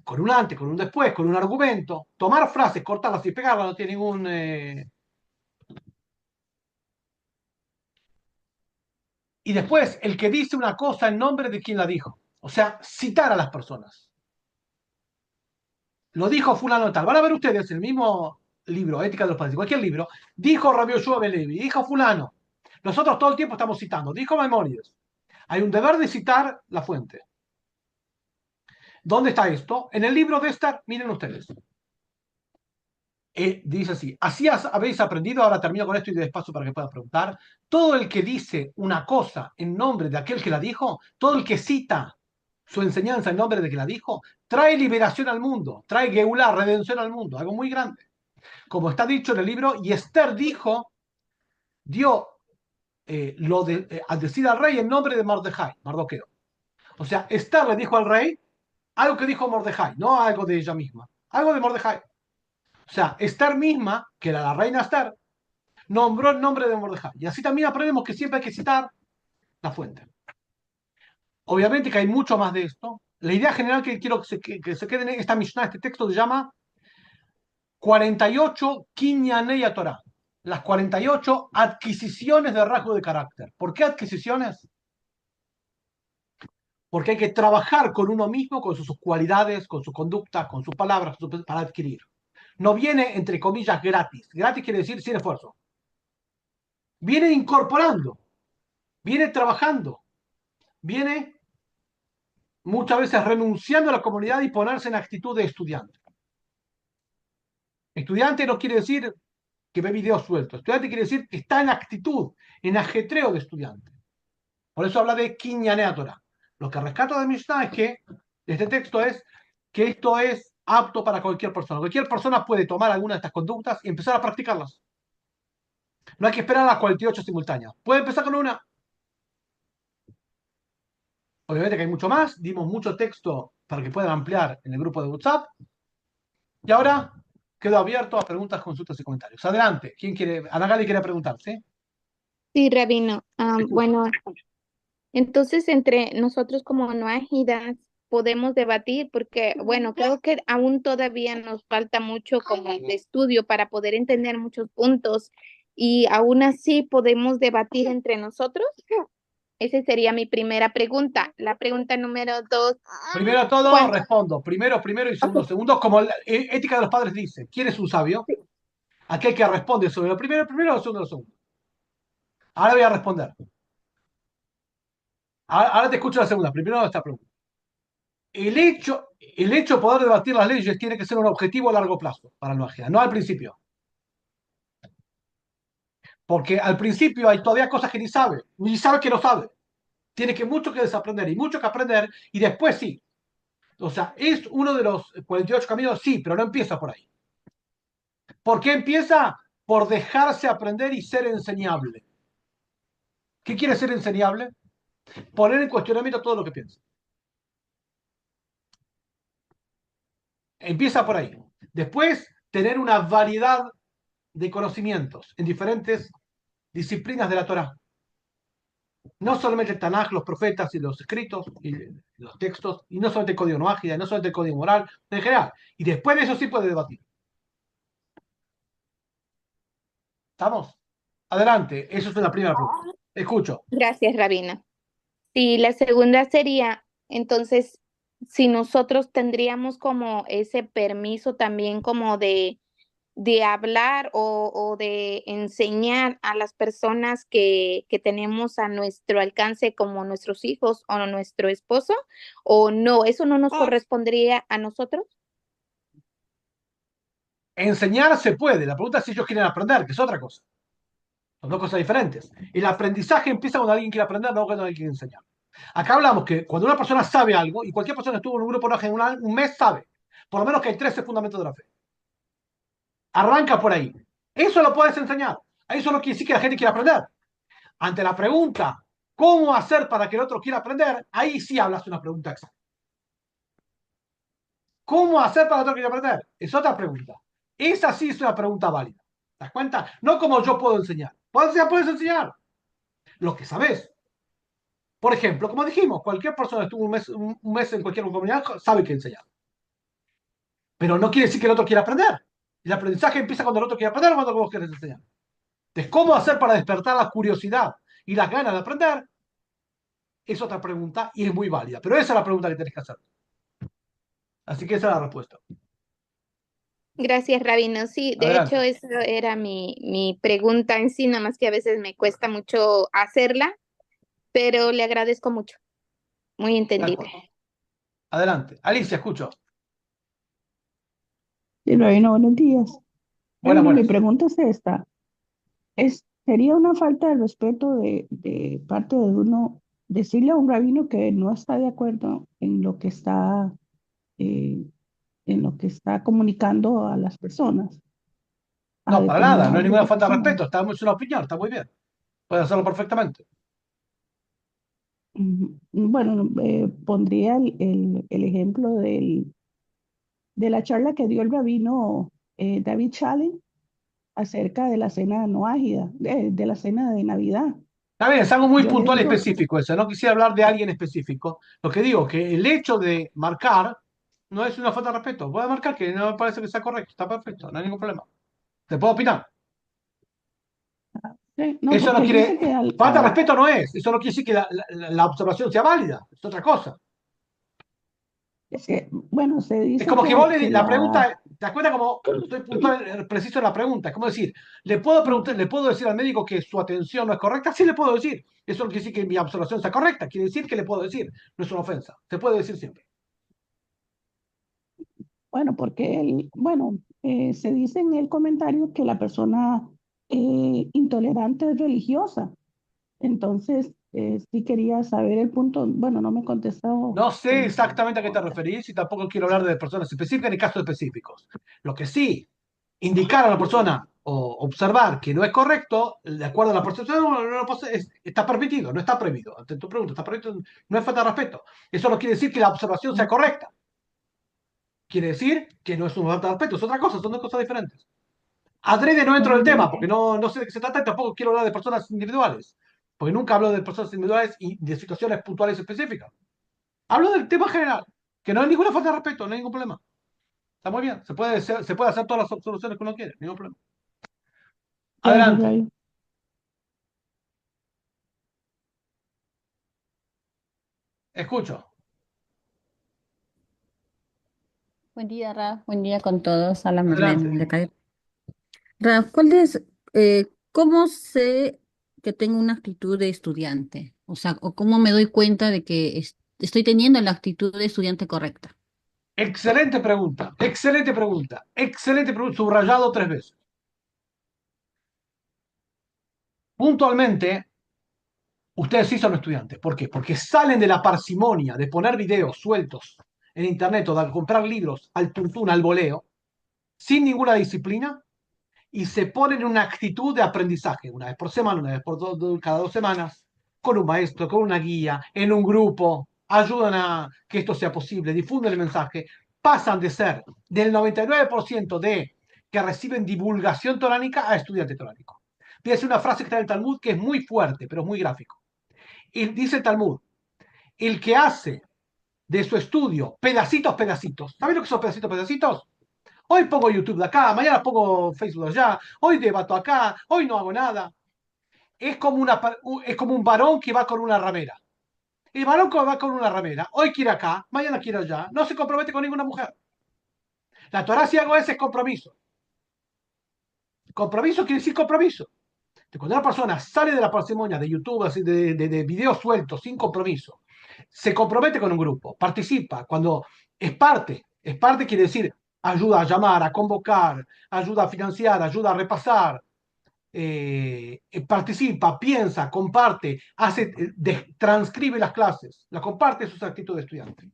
con un antes, con un después, con un argumento. Tomar frases, cortarlas y pegarlas no tiene ningún... Y después, el que dice una cosa en nombre de quien la dijo. O sea, citar a las personas. Lo dijo fulano tal. Van a ver ustedes el mismo libro, Ética de los Padres, cualquier libro, dijo Rabbi Yoshua ben Levi, dijo fulano. Nosotros todo el tiempo estamos citando, dijo Maimónides. Hay un deber de citar la fuente. ¿Dónde está esto? En el libro de Esther, miren ustedes. Dice así habéis aprendido, ahora termino con esto y despacio para que puedan preguntar, todo el que dice una cosa en nombre de aquel que la dijo, todo el que cita su enseñanza en nombre de que la dijo, trae liberación al mundo, trae Geulah, redención al mundo, algo muy grande. Como está dicho en el libro, y Esther dio al decir al rey en nombre de Mordejai, Mardoqueo. O sea, Esther le dijo al rey algo que dijo Mordejai, no algo de ella misma, algo de Mordejai. O sea, Esther misma, que era la reina Esther, nombró el nombre de Mordejai. Y así también aprendemos que siempre hay que citar la fuente. Obviamente que hay mucho más de esto. La idea general que quiero que se quede en esta Mishnah, este texto se llama 48 Kinyanei Torah. Las 48 adquisiciones de rasgo de carácter. ¿Por qué adquisiciones? Porque hay que trabajar con uno mismo, con sus cualidades, con su conducta, con sus palabras, para adquirir. No viene, entre comillas, gratis. Gratis quiere decir sin esfuerzo. Viene incorporando, viene trabajando, viene muchas veces renunciando a la comunidad y ponerse en actitud de estudiante. Estudiante no quiere decir que ve videos sueltos. Estudiante quiere decir que está en actitud, en ajetreo de estudiante. Por eso habla de Kinyanea Torah. Lo que rescato de Mishnah es que, de este texto es que esto es apto para cualquier persona. Cualquier persona puede tomar alguna de estas conductas y empezar a practicarlas. No hay que esperar a las 48 simultáneas. Puede empezar con una. Obviamente que hay mucho más. Dimos mucho texto para que puedan ampliar en el grupo de WhatsApp. Y ahora quedo abierto a preguntas, consultas y comentarios. Adelante. ¿Quién quiere? Ana Gali quiere preguntar, ¿sí? Sí, Rabino. Escucho. Bueno, entonces entre nosotros como noajidas podemos debatir porque, bueno, creo que aún todavía nos falta mucho como de estudio para poder entender muchos puntos y aún así podemos debatir entre nosotros. Esa sería mi primera pregunta. La pregunta número dos, Primero de todo, ¿cuánto? respondo. Primero y segundo. Segundo, como la ética de los padres dice, ¿quién es un sabio? Aquel que responde sobre lo primero, lo segundo, lo segundo. Ahora voy a responder. Ahora te escucho la segunda. Primero esta pregunta. el hecho de poder debatir las leyes tiene que ser un objetivo a largo plazo para el Noajida, no al principio. Porque al principio hay todavía cosas que ni sabe que no sabe. Tiene que mucho que desaprender y mucho que aprender y después sí. O sea, es uno de los 48 caminos, sí, pero no empieza por ahí. ¿Por qué empieza? Por dejarse aprender y ser enseñable. ¿Qué quiere ser enseñable? Poner en cuestionamiento todo lo que piensa. Empieza por ahí. Después, tener una variedad de conocimientos en diferentes disciplinas de la Torah. No solamente el Tanaj, los profetas y los escritos y los textos, y no solamente el código noágida, no solamente el código moral, en general. Y después de eso sí puede debatir. ¿Estamos? Adelante, eso es una primera pregunta. Escucho. Gracias, Rabino. Sí, la segunda sería, entonces, si nosotros tendríamos como ese permiso también como de hablar o de enseñar a las personas que tenemos a nuestro alcance como nuestros hijos o nuestro esposo, o no, eso no nos correspondería a nosotros. Enseñar se puede, la pregunta es si ellos quieren aprender, que es otra cosa. Son dos cosas diferentes. El aprendizaje empieza cuando alguien quiere aprender, no cuando alguien quiere enseñar. Acá hablamos que cuando una persona sabe algo, y cualquier persona que estuvo en un grupo de un mes sabe, por lo menos que hay 13 fundamentos de la fe. Arranca por ahí. Eso lo puedes enseñar. Eso no quiere decir que la gente quiera aprender. Ante la pregunta, ¿cómo hacer para que el otro quiera aprender? Ahí sí hablas una pregunta exacta. ¿Cómo hacer para que el otro quiera aprender? Es otra pregunta. Esa sí es una pregunta válida. ¿Te das cuenta? No como yo puedo enseñar. Puedes enseñar lo que sabes. Por ejemplo, como dijimos, cualquier persona que estuvo un mes en cualquier comunidad sabe que enseñar. Pero no quiere decir que el otro quiera aprender. El aprendizaje empieza cuando el otro quiere aprender o cuando vos quieres enseñar. Entonces, ¿cómo hacer para despertar la curiosidad y las ganas de aprender? Es otra pregunta y es muy válida. Pero esa es la pregunta que tenés que hacer. Así que esa es la respuesta. Gracias, Rabino. Sí, de hecho, Adelante. esa era mi pregunta en sí, nada más que a veces me cuesta mucho hacerla, pero le agradezco mucho. Muy De entendible. acuerdo. Adelante. Alicia, escucho. Sí, Rabino, buenos días. Buenas, Rabino, mi buenas. pregunta es esta. ¿Sería una falta de respeto de parte de uno decirle a un rabino que no está de acuerdo eh, en lo que está comunicando a las personas, a No, para nada. No determinados hay ninguna grupos falta de respeto. personales? Es una opinión. Está muy bien. Puede hacerlo perfectamente. Bueno, pondría el ejemplo de la charla que dio el rabino David Challen acerca de la cena no ágida, de la cena de Navidad. Está bien, es algo muy Yo le puntual y digo, específico eso. No quisiera hablar de alguien específico. Lo que digo, que el hecho de marcar no es una falta de respeto. Voy a marcar que no me parece que sea correcto. Está perfecto. No hay ningún problema. Te puedo opinar. no, Eso no porque él dice quiere. que Falta de respeto no es. Eso no quiere decir que la observación sea válida. Es otra cosa. es que, bueno, se Es dice como que vos que la pregunta, ¿te das cuenta como estoy puntual, preciso en la pregunta? Es como decir, ¿le puedo decir al médico que su atención no es correcta? Sí, le puedo decir. Eso no quiere decir que mi observación sea correcta. Quiere decir que le puedo decir. No es una ofensa. Se puede decir siempre. bueno, porque bueno, se dice en el comentario que la persona intolerante es religiosa. Entonces, sí quería saber el punto, bueno, no me he contestado No sé exactamente a qué te referís y tampoco quiero hablar de personas específicas ni casos específicos. Lo que sí, indicar a la persona o observar que no es correcto, de acuerdo a la percepción, está permitido, no está prohibido. Ante tu pregunta, está prohibido, no es falta de respeto. Eso no quiere decir que la observación sea correcta. Quiere decir que no es una falta de respeto, es otra cosa, son dos cosas diferentes. Adrede no entro en el tema porque no sé de qué se trata y tampoco quiero hablar de personas individuales, porque nunca hablo de personas individuales y de situaciones puntuales específicas. Hablo del tema general, que no hay ninguna falta de respeto, no hay ningún problema. Está muy bien, se puede hacer todas las soluciones que uno quiere, ningún problema. Gracias, Adelante, Ray. escucho. Buen día, Raf. Buen día con todos. A la Adelante. Marlene de acá. Raf, cómo sé que tengo una actitud de estudiante? O sea, o cómo me doy cuenta de que estoy teniendo la actitud de estudiante correcta. Excelente pregunta, excelente pregunta, excelente pregunta, subrayado 3 veces. Puntualmente, ustedes sí son estudiantes. ¿Por qué? Porque salen de la parsimonia de poner videos sueltos en internet o de comprar libros al tuntún, al voleo, sin ninguna disciplina, y se ponen en una actitud de aprendizaje, una vez por semana, una vez por cada 2 semanas, con un maestro, con una guía, en un grupo, ayudan a que esto sea posible, difunden el mensaje, pasan de ser del 99% de que reciben divulgación toránica a estudiante toránico. Voy a decir una frase que está en el Talmud que es muy fuerte, pero es muy gráfico. Y dice el Talmud, el que hace de su estudio pedacitos, pedacitos, ¿sabes lo que son pedacitos, pedacitos? Hoy pongo YouTube de acá, mañana pongo Facebook de allá, hoy debato acá, hoy no hago nada. Es como un varón que va con una ramera. El varón que va con una ramera, hoy quiere acá, mañana quiere allá, no se compromete con ninguna mujer. La Torah si algo es compromiso. Compromiso quiere decir compromiso. Cuando una persona sale de la parsimonia de YouTube, así de videos sueltos, sin compromiso, se compromete con un grupo, participa, cuando es parte quiere decir ayuda a llamar, a convocar, ayuda a financiar, ayuda a repasar, participa, piensa, comparte, transcribe las clases, la comparte sus actitudes de estudiante.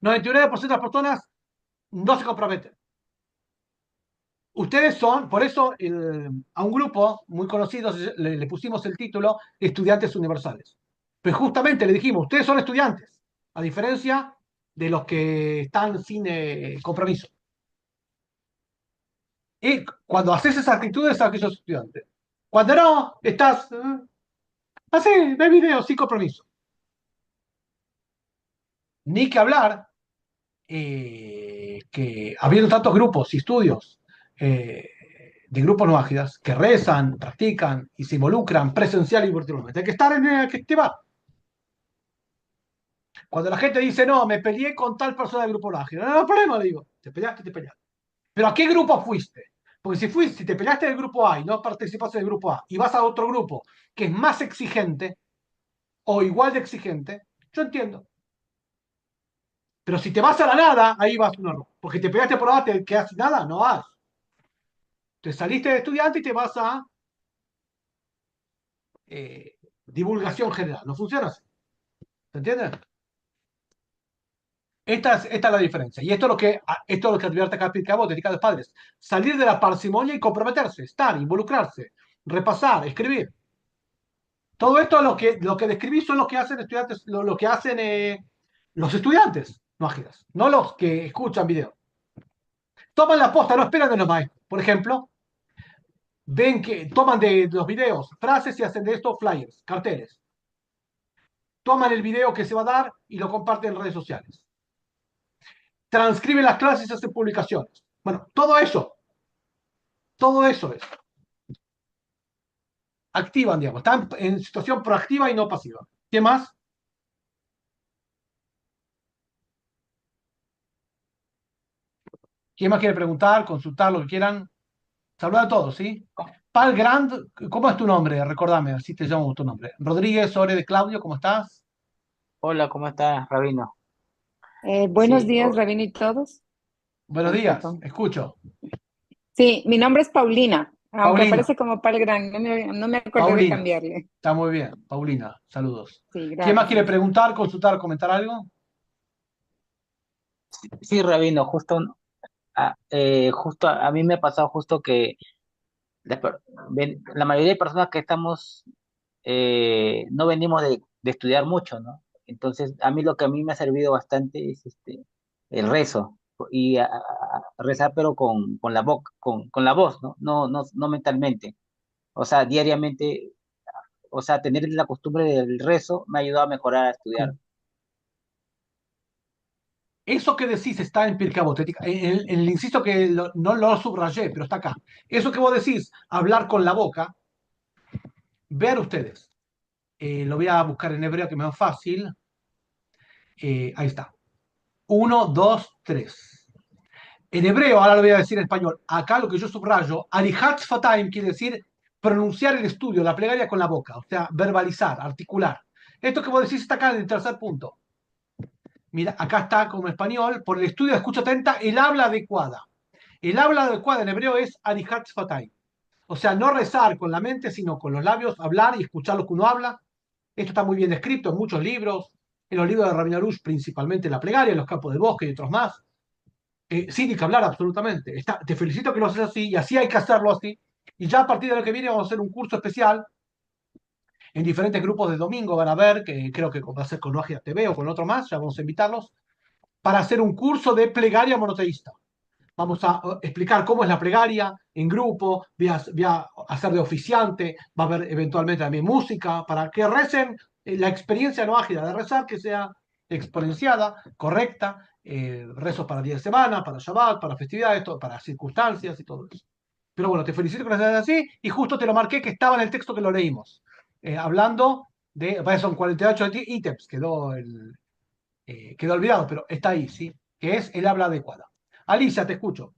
99% de las personas no se comprometen. Ustedes son, por eso a un grupo muy conocido le pusimos el título Estudiantes Universales. Pues justamente le dijimos, ustedes son estudiantes, a diferencia de los que están sin compromiso. Y cuando haces esas actitudes, sabes que sos estudiante. Cuando no, estás así, ve videos sin compromiso. Ni que hablar que habiendo tantos grupos y estudios de grupos no ágidas que rezan, practican y se involucran presencial y virtualmente, hay que estar en el que va. Cuando la gente dice, no, me peleé con tal persona del grupo no ágil, no hay problema, le digo, te peleaste, te peleaste. Pero ¿a qué grupo fuiste? Porque si te peleaste del grupo A y no participaste del grupo A y vas a otro grupo que es más exigente o igual de exigente, yo entiendo. Pero si te vas a la nada, ahí vas un error. Porque te pegaste por A, te quedas sin nada, no vas. Te saliste de estudiante y te vas a divulgación general. No funciona así. ¿Se entiende? Esta es la diferencia. Y esto es lo que advierte acá Pirkei dedicado a los padres. Salir de la parsimonia y comprometerse, estar, involucrarse, repasar, escribir. Todo esto lo que describí son lo que hacen estudiantes, lo que hacen los estudiantes, no ágiles, no los que escuchan video. Toman la posta, no esperan de los maestros. Por ejemplo, ven que toman de los videos frases y hacen de esto flyers, carteles. Toman el video que se va a dar y lo comparten en redes sociales. Transcriben las clases y hacen publicaciones. Bueno, todo eso es. Activan, digamos, están en situación proactiva y no pasiva. ¿Qué más? ¿Quién más quiere preguntar, consultar, lo que quieran? Saluda a todos, ¿sí? Pal Grand, ¿cómo es tu nombre? Recordame, así te llamo tu nombre. Rodríguez Ore de Claudio, ¿cómo estás? Hola, ¿cómo estás, Rabino? Buenos Sí, días, Rabino y todos. Buenos Ay, días, perdón. escucho. Sí, mi nombre es Paulina, aunque Paulina, aparece como Pal Gran, no me acordé de Paulina, cambiarle. está muy bien. Paulina, saludos. Sí, ¿Quién más quiere gracias. preguntar, consultar, comentar algo? sí, Rabino, justo a mí me ha pasado justo que la mayoría de personas que estamos no venimos de estudiar mucho, ¿no? Entonces, a mí lo que a mí me ha servido bastante es el rezo y rezar, pero con la boca, con la voz, ¿no? No mentalmente. O sea, diariamente, o sea, tener la costumbre del rezo me ha ayudado a mejorar a estudiar. Eso que decís está en Pirkei Avot, en el inciso que no lo subrayé, pero está acá. Eso que vos decís, hablar con la boca, vean ustedes. Lo voy a buscar en hebreo que me es más fácil. Ahí está. Uno, dos, tres. En hebreo, ahora lo voy a decir en español. Acá lo que yo subrayo, Arihat Fataim quiere decir pronunciar el estudio, la plegaria con la boca, o sea, verbalizar, articular. Esto que vos decís está acá en el tercer punto. Mira, acá está como español, por el estudio de escucha atenta, el habla adecuada. El habla adecuada en hebreo es arihat sfatay. O sea, no rezar con la mente, sino con los labios, hablar y escuchar lo que uno habla. Esto está muy bien descrito en muchos libros, en los libros de Rabin Arush, principalmente la plegaria, en los campos del bosque y otros más. Sin ni que hablar absolutamente. Te felicito que lo haces así, y así hay que hacerlo así. Y ya a partir de lo que viene vamos a hacer un curso especial en diferentes grupos de domingo. Van a ver, que creo que va a ser con Oagia TV o con otro más, ya vamos a invitarlos, para hacer un curso de plegaria monoteísta. Vamos a explicar cómo es la plegaria en grupo, voy a hacer de oficiante, va a haber eventualmente también música, para que recen la experiencia no ágida de rezar, que sea exponenciada, correcta, rezos para día de semana, para Shabbat, para festividades, para circunstancias y todo eso. Pero bueno, te felicito que lo hagas así, y justo te lo marqué que estaba en el texto que lo leímos, hablando de, vaya, son 48 ítems, quedó olvidado, pero está ahí, ¿sí? Que es el habla adecuada. Alicia, te escucho.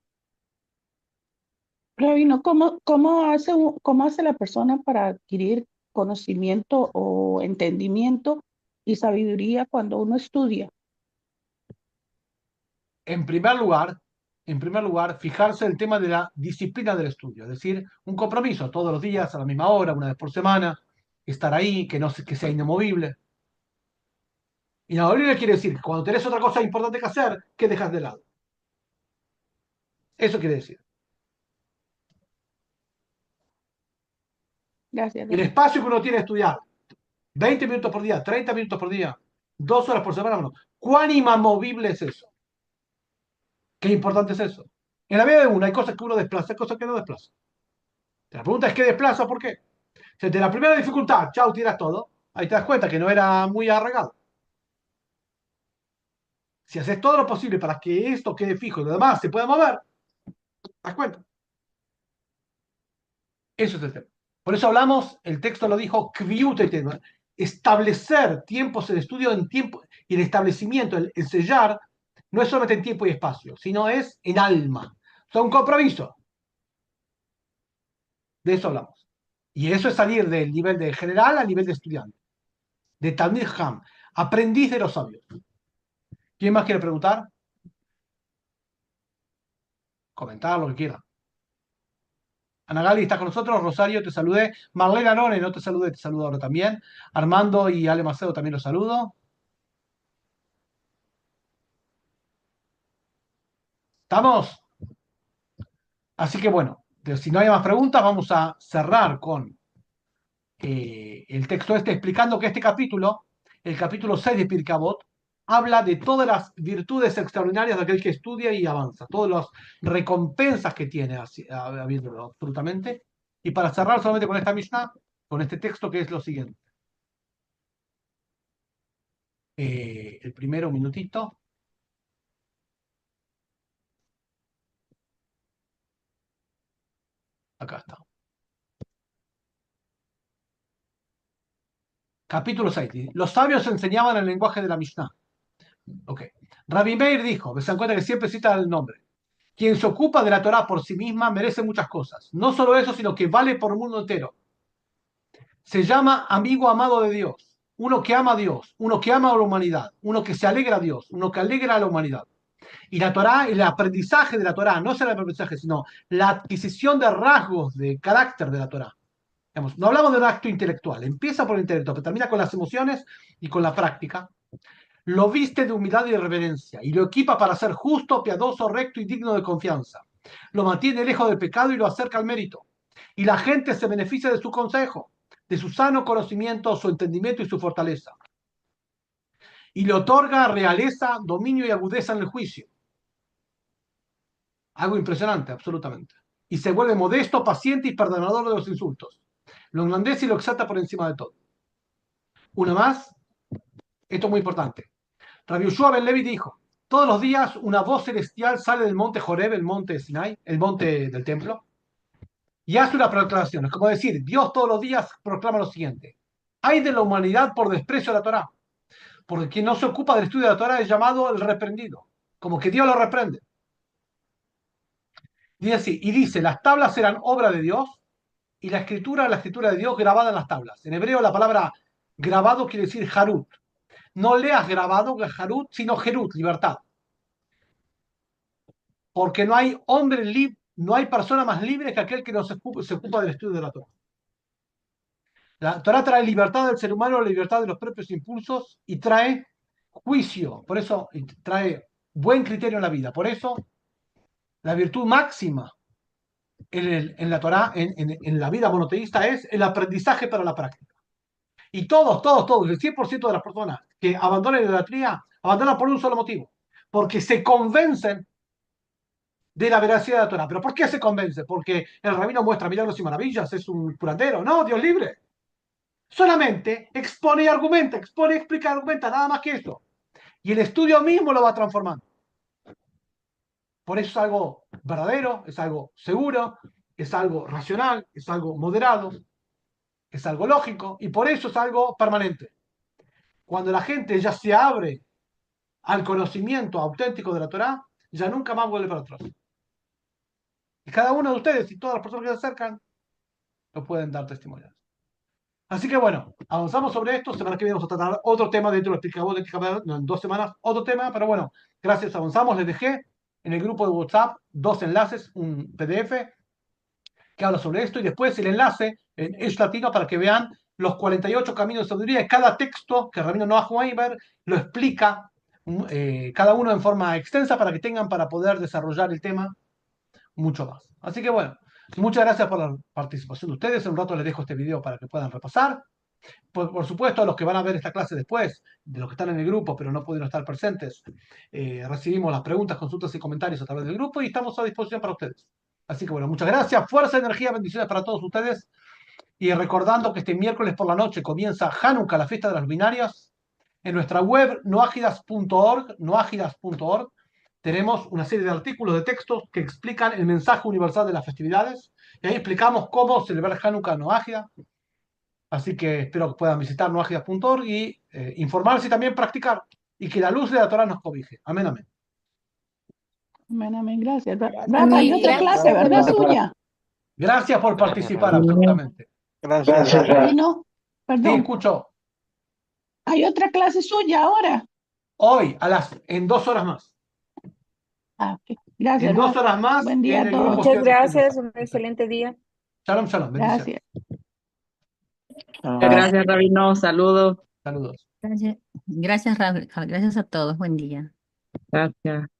Rabino, cómo hace la persona para adquirir conocimiento o entendimiento y sabiduría cuando uno estudia? En primer lugar, fijarse el tema de la disciplina del estudio, es decir, un compromiso todos los días, a la misma hora, una vez por semana, estar ahí, que sea inamovible. Inamovible quiere decir que cuando tenés otra cosa importante que hacer, que dejas de lado. Eso quiere decir. Gracias, El Rabino. espacio que uno tiene que estudiar, 20 minutos por día, 30 minutos por día, 2 horas por semana, no. ¿Cuán inamovible es eso? ¿Qué importante es eso? En la vida de uno hay cosas que uno desplaza, hay cosas que no desplaza. La pregunta es: ¿qué desplaza? ¿Por qué? Si de la primera dificultad, chau, tiras todo, ahí te das cuenta que no era muy arraigado. Si haces todo lo posible para que esto quede fijo y lo demás se pueda mover, te das cuenta. Eso es el tema. Por eso hablamos, el texto lo dijo, establecer tiempos de estudio en tiempo, y el establecimiento, el sellar, no es solamente en tiempo y espacio, sino es en alma. O sea, un compromiso. De eso hablamos. Y eso es salir del nivel de general al nivel de estudiante. De Talmid Ham, aprendiz de los sabios. ¿Quién más quiere preguntar? Comentar lo que quiera. Ana Gali está con nosotros. Rosario, te saludé. Marlene Arone, no te saludé, te saludo ahora también. Armando y Ale Macedo también los saludo. ¿Estamos? Así que bueno, si no hay más preguntas, vamos a cerrar con el texto este, explicando que este capítulo, el capítulo 6 de Pirkei Avot, habla de todas las virtudes extraordinarias de aquel que estudia y avanza, todas las recompensas que tiene habiéndolo absolutamente. Y para cerrar solamente con esta Mishnah, con este texto, que es lo siguiente. El primero, un minutito. Acá está. Capítulo 6. Los sabios enseñaban el lenguaje de la Mishnah. Ok. Rabbi Meir dijo, se dan cuenta que siempre cita el nombre: quien se ocupa de la Torah por sí misma merece muchas cosas. No solo eso, sino que vale por el mundo entero. Se llama amigo amado de Dios. Uno que ama a Dios, uno que ama a la humanidad, uno que se alegra a Dios, uno que alegra a la humanidad. Y la Torah, el aprendizaje de la Torah, no solo el aprendizaje, sino la adquisición de rasgos de carácter de la Torah. Digamos, no hablamos de un acto intelectual, empieza por el intelecto, pero termina con las emociones y con la práctica. Lo viste de humildad y de reverencia, y lo equipa para ser justo, piadoso, recto y digno de confianza. Lo mantiene lejos del pecado y lo acerca al mérito. Y la gente se beneficia de su consejo, de su sano conocimiento, su entendimiento y su fortaleza. Y le otorga realeza, dominio y agudeza en el juicio. Algo impresionante, absolutamente. Y se vuelve modesto, paciente y perdonador de los insultos. Lo engrandece y lo exalta por encima de todo. Una más, esto es muy importante. Rabbi Yoshua ben Levi dijo: todos los días una voz celestial sale del monte Joreb, el monte Sinai, el monte del templo, y hace una proclamación. Es como decir, Dios todos los días proclama lo siguiente: hay de la humanidad por desprecio a la Torá, porque quien no se ocupa del estudio de la Torá es llamado el reprendido, como que Dios lo reprende. Dice así, y dice: las tablas eran obra de Dios, y la escritura de Dios grabada en las tablas. En hebreo la palabra Grabado quiere decir Harut. No leas grabado, Harut, sino Gerut, libertad. Porque no hay hombre libre, no hay persona más libre que aquel que no se ocupa del estudio de la Torah. La Torah trae libertad del ser humano, la libertad de los propios impulsos y trae juicio. Por eso trae buen criterio en la vida. Por eso la virtud máxima en la Torah, en la vida monoteísta, es el aprendizaje para la práctica. Y todos, el 100% de las personas que abandonan la idolatría, abandonan por un solo motivo. Porque se convencen de la veracidad de la Torah. ¿Pero por qué se convence? Porque el rabino muestra milagros y maravillas, es un curandero. No, Dios libre. Solamente expone y argumenta, expone, explica, argumenta, nada más que eso. Y el estudio mismo lo va transformando. Por eso es algo verdadero, es algo seguro, es algo racional, es algo moderado, es algo lógico y por eso es algo permanente. Cuando la gente ya se abre al conocimiento auténtico de la Torá, ya nunca más vuelve para atrás. Y cada uno de ustedes y todas las personas que se acercan lo pueden dar testimonio. Así que bueno, avanzamos sobre esto. Semana que viene vamos a tratar otro tema dentro del Pirkei Avot, no, en 2 semanas, otro tema, pero bueno, gracias, avanzamos. Les dejé en el grupo de WhatsApp 2 enlaces, un PDF que habla sobre esto y después el enlace en Esh Latino para que vean los 48 caminos de sabiduría. Cada texto que el rabino Noah Weinberg lo explica, cada uno en forma extensa para que tengan para poder desarrollar el tema mucho más. Así que bueno, muchas gracias por la participación de ustedes. En un rato les dejo este video para que puedan repasar. Por supuesto, a los que van a ver esta clase después, de los que están en el grupo pero no pudieron estar presentes, recibimos las preguntas, consultas y comentarios a través del grupo y estamos a disposición para ustedes. Así que bueno, muchas gracias, fuerza, energía, bendiciones para todos ustedes. Y recordando que este miércoles por la noche comienza Hanukkah, la fiesta de las luminarias. En nuestra web noagidas.org, tenemos una serie de artículos de textos que explican el mensaje universal de las festividades. Y ahí explicamos cómo celebrar Hanukkah Noágida. Así que espero que puedan visitar noagidas.org y informarse y también practicar. Y que la luz de la Torah nos cobije. Amén, amén. Amén, amén, gracias. Rafa, hay Amén. otra clase, Gracias. ¿verdad? Suya. Gracias por participar, Rafa. absolutamente. Gracias, Ahí Rafa. no, Sí, perdón. escucho. Hay otra clase suya ahora. Hoy, en 2 horas más. Ok. Gracias, En 2 Rafa. horas más Buen día en a el grupo todos. Muchas en gracias, WhatsApp. un excelente día. Shalom, shalom. Bendiciones. Gracias. Gracias. Rabino. Saludos. Saludos. Gracias, gracias, Rafa. Gracias a todos. Buen día. Gracias.